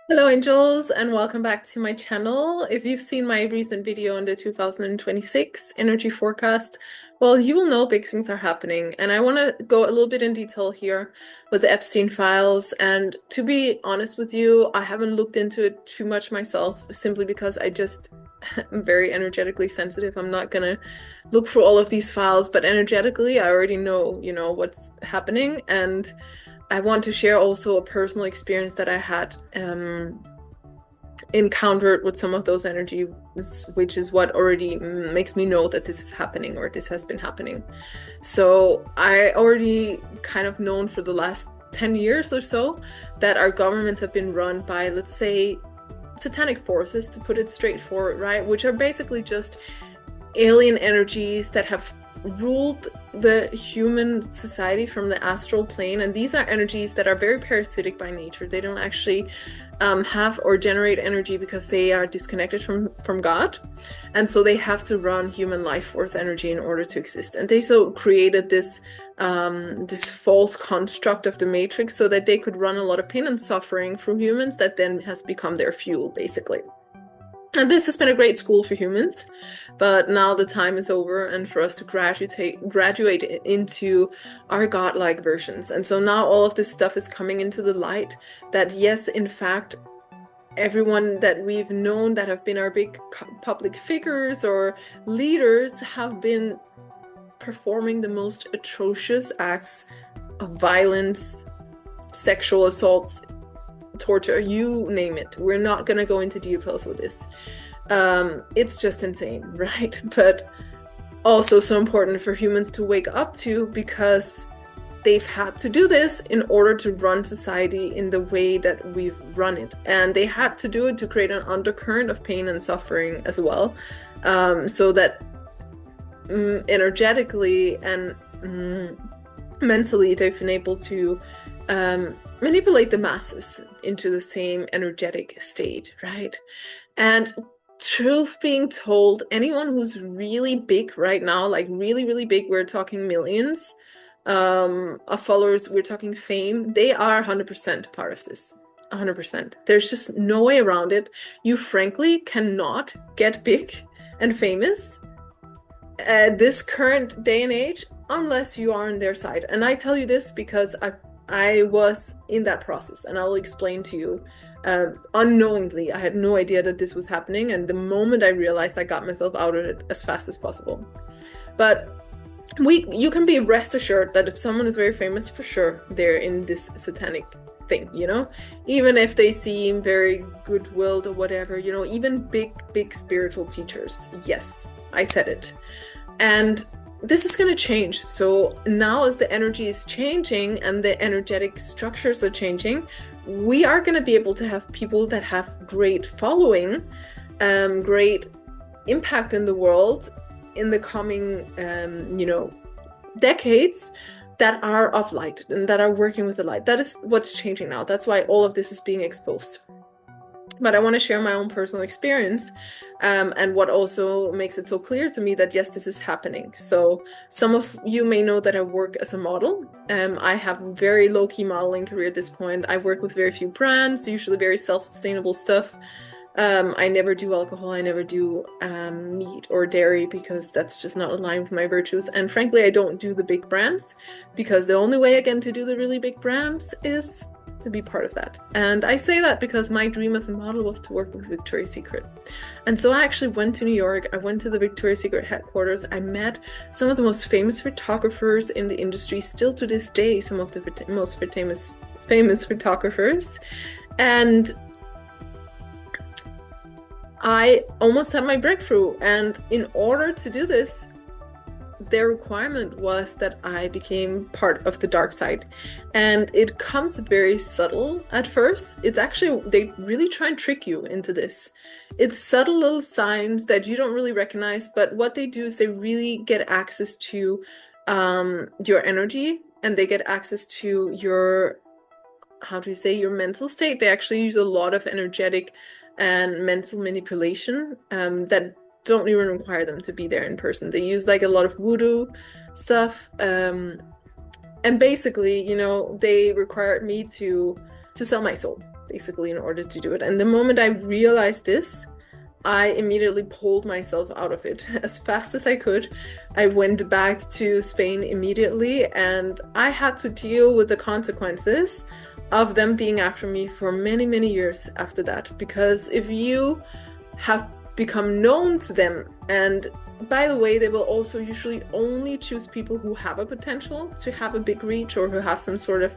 Hello, angels, and welcome back to my channel. If you've seen my recent video on the 2026 energy forecast, well, you will know big things are happening. And I want to go a little bit in detail here with the Epstein files. And to be honest with you, I haven't looked into it too much myself, simply because I just am very energetically sensitive. I'm not gonna look for all of these files, but energetically, I already know, what's happening. And I want to share also a personal experience that I had encountered with some of those energies, which is what already makes me know that this is happening or this has been happening. So I already kind of known for the last 10 years or so that our governments have been run by, let's say, satanic forces, to put it straightforward, right? Which are basically just alien energies that have ruled the human society from the astral plane, and these are energies that are very parasitic by nature. They don't actually have or generate energy because they are disconnected from God, and so they have to run human life force energy in order to exist. And they so created this this false construct of the matrix so that they could run a lot of pain and suffering through humans that then has become their fuel, basically. And this has been a great school for humans, but now the time is over and for us to graduate into our godlike versions. And so now all of this stuff is coming into the light that, yes, in fact, everyone that we've known that have been our big public figures or leaders have been performing the most atrocious acts of violence, sexual assaults, torture, you name it. We're not going to go into details with this. It's just insane, right? But also so important for humans to wake up to, because they've had to do this in order to run society in the way that we've run it. And they had to do it to create an undercurrent of pain and suffering as well, so that energetically and mentally they've been able to manipulate the masses into the same energetic state, right? And truth being told, anyone who's really big right now, like really, really big, we're talking millions of followers, we're talking fame, they are 100% part of this. 100%. There's just no way around it. You frankly cannot get big and famous at this current day and age unless you are on their side. And I tell you this because I was in that process, and I'll explain to you. Unknowingly, I had no idea that this was happening, and the moment I realized, I got myself out of it as fast as possible. But you can be rest assured that if someone is very famous, for sure they're in this satanic thing, even if they seem very good-willed or whatever, even big spiritual teachers. Yes, I said it. And this is going to change. So now, as the energy is changing and the energetic structures are changing, we are going to be able to have people that have great following, great impact in the world in the coming, decades, that are of light and that are working with the light. That is what's changing now. That's why all of this is being exposed. But I want to share my own personal experience, and what also makes it so clear to me that, yes, this is happening. So some of you may know that I work as a model. I have a very low-key modeling career at this point. I work with very few brands, usually very self-sustainable stuff. I never do alcohol. I never do meat or dairy, because that's just not aligned with my virtues. And frankly, I don't do the big brands, because the only way, again, to do the really big brands is to be part of that. And I say that because my dream as a model was to work with Victoria's Secret. And so I actually went to New York. I went to the Victoria's Secret headquarters. I met some of the most famous photographers in the industry, still to this day, some of the most famous photographers. And I almost had my breakthrough. And in order to do this, their requirement was that I became part of the dark side. And it comes very subtle at first. It's actually, they really try and trick you into this. It's subtle little signs that you don't really recognize, but what they do is they really get access to your energy, and they get access to your, your mental state. They actually use a lot of energetic and mental manipulation that don't even require them to be there in person. They use like a lot of voodoo stuff, and basically, they required me to sell my soul. basically, in order to do it. And the moment I realized this, I immediately pulled myself out of it as fast as I could. I went back to Spain immediately, and I had to deal with the consequences of them being after me for many, many years after that. Because if you have become known to them, and by the way, they will also usually only choose people who have a potential to have a big reach, or who have some sort of,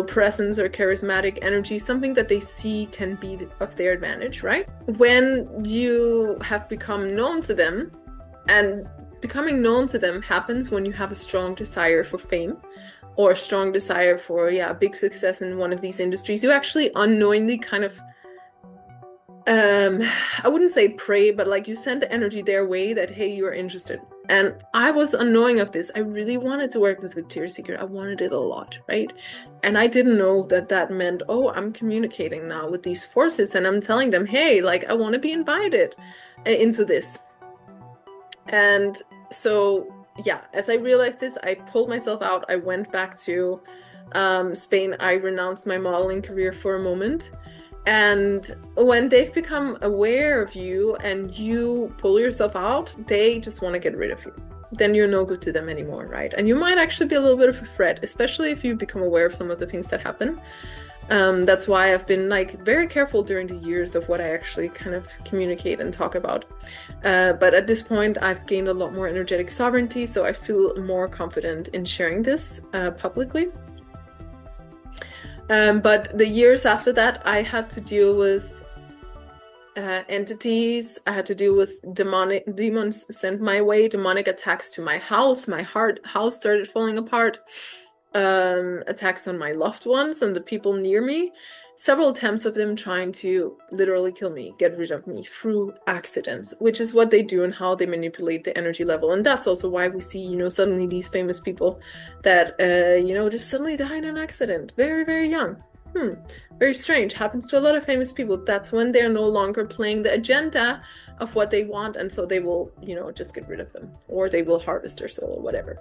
presence or charismatic energy, something that they see can be of their advantage, right? When you have become known to them, and becoming known to them happens when you have a strong desire for fame, or a strong desire for, big success in one of these industries, you actually unknowingly kind of, I wouldn't say pray, but like you send the energy their way that, hey, you're interested. And I was unknowing of this. I really wanted to work with Victoria's Secret. I wanted it a lot, right? And I didn't know that that meant, oh, I'm communicating now with these forces, and I'm telling them, hey, like, I want to be invited into this. And so, as I realized this, I pulled myself out. I went back to Spain. I renounced my modeling career for a moment. And when they've become aware of you and you pull yourself out, they just want to get rid of you. Then you're no good to them anymore, right? And you might actually be a little bit of a threat, especially if you become aware of some of the things that happen. That's why I've been very careful during the years of what I actually kind of communicate and talk about. But at this point, I've gained a lot more energetic sovereignty, so I feel more confident in sharing this publicly. But the years after that, I had to deal with entities. I had to deal with demons sent my way, demonic attacks to my house. My house started falling apart. Attacks on my loved ones and the people near me. Several attempts of them trying to literally kill me, get rid of me through accidents, which is what they do and how they manipulate the energy level. And that's also why we see, suddenly these famous people that, just suddenly die in an accident, very, very young. Very strange. Happens to a lot of famous people. That's when they're no longer playing the agenda of what they want. And so they will, just get rid of them, or they will harvest their soul or whatever.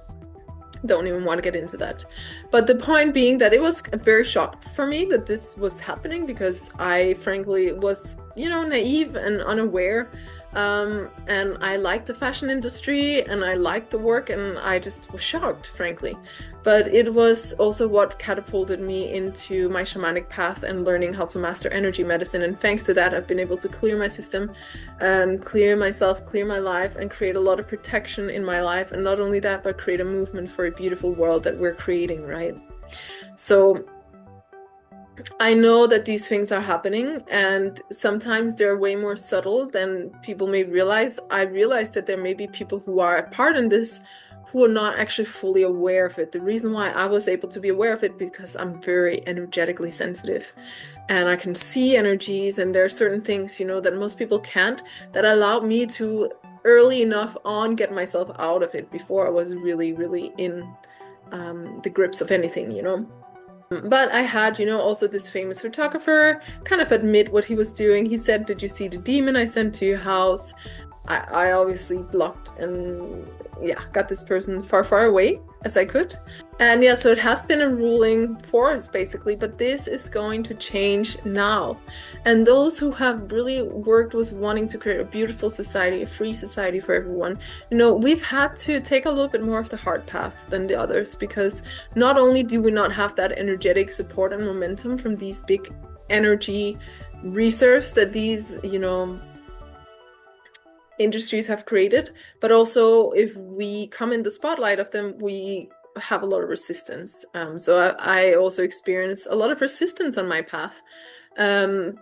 Don't even want to get into that. But the point being that it was a very shock for me that this was happening, because I frankly was, naive and unaware. And I liked the fashion industry and I liked the work, and I just was shocked, frankly. But it was also what catapulted me into my shamanic path and learning how to master energy medicine. And thanks to that, I've been able to clear my system, clear myself, clear my life, and create a lot of protection in my life. And not only that, but create a movement for a beautiful world that we're creating, right? So I know that these things are happening, and sometimes they're way more subtle than people may realize. I realize that there may be people who are a part in this who are not actually fully aware of it. The reason why I was able to be aware of it, because I'm very energetically sensitive and I can see energies, and there are certain things, that most people can't, that allowed me to early enough on get myself out of it before I was really, really in the grips of anything, But I had, also this famous photographer kind of admit what he was doing. He said, "Did you see the demon I sent to your house?" I obviously blocked and got this person far, far away as I could. And so it has been a ruling force basically, but this is going to change now. And those who have really worked with wanting to create a beautiful society, a free society for everyone, we've had to take a little bit more of the hard path than the others, because not only do we not have that energetic support and momentum from these big energy reserves that these, industries have created, but also if we come in the spotlight of them, we have a lot of resistance. So I also experienced a lot of resistance on my path.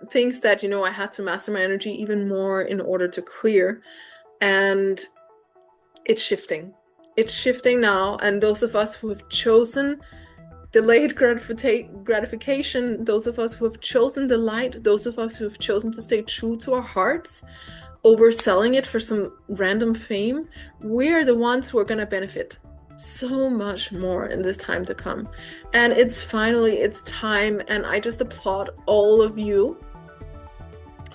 Things that, I had to master my energy even more in order to clear. And it's shifting. It's shifting now. And those of us who have chosen delayed gratification, those of us who have chosen the light, those of us who have chosen to stay true to our hearts, overselling it for some random fame, we're the ones who are going to benefit so much more in this time to come. And it's time, and I just applaud all of you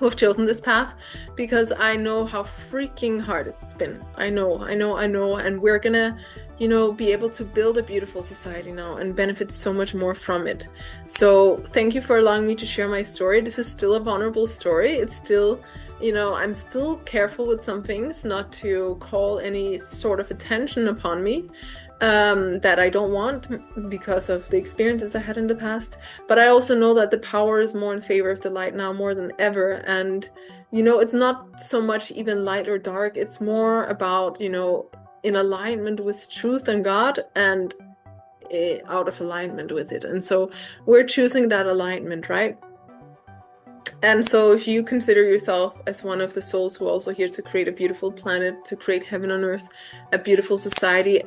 who have chosen this path, because I know how freaking hard it's been. I know, and we're gonna, be able to build a beautiful society now and benefit so much more from it. So thank you for allowing me to share my story. This is still a vulnerable story. It's still, I'm still careful with some things, not to call any sort of attention upon me that I don't want because of the experiences I had in the past. But I also know that the power is more in favor of the light now more than ever. And, it's not so much even light or dark. It's more about, in alignment with truth and God, and out of alignment with it. And so we're choosing that alignment, right? And so if you consider yourself as one of the souls who are also here to create a beautiful planet, to create heaven on earth, a beautiful society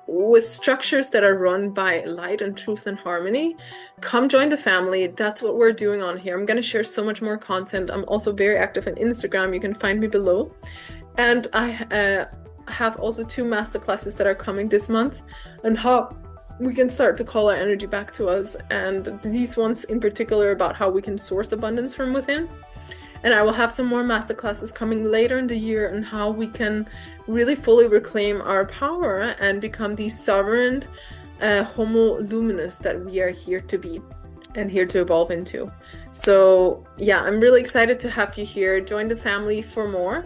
with structures that are run by light and truth and harmony, come join the family. That's what we're doing on here. I'm going to share so much more content. I'm also very active on Instagram. You can find me below. And I have also 2 masterclasses that are coming this month on how we can start to call our energy back to us. And these ones in particular about how we can source abundance from within. And I will have some more masterclasses coming later in the year on how we can really fully reclaim our power and become the sovereign homo luminous that we are here to be and here to evolve into. So yeah, I'm really excited to have you here. Join the family for more.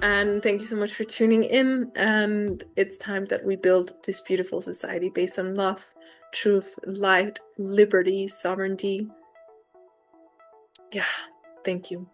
And thank you so much for tuning in. And it's time that we build this beautiful society based on love, truth, light, liberty, sovereignty. Yeah, thank you.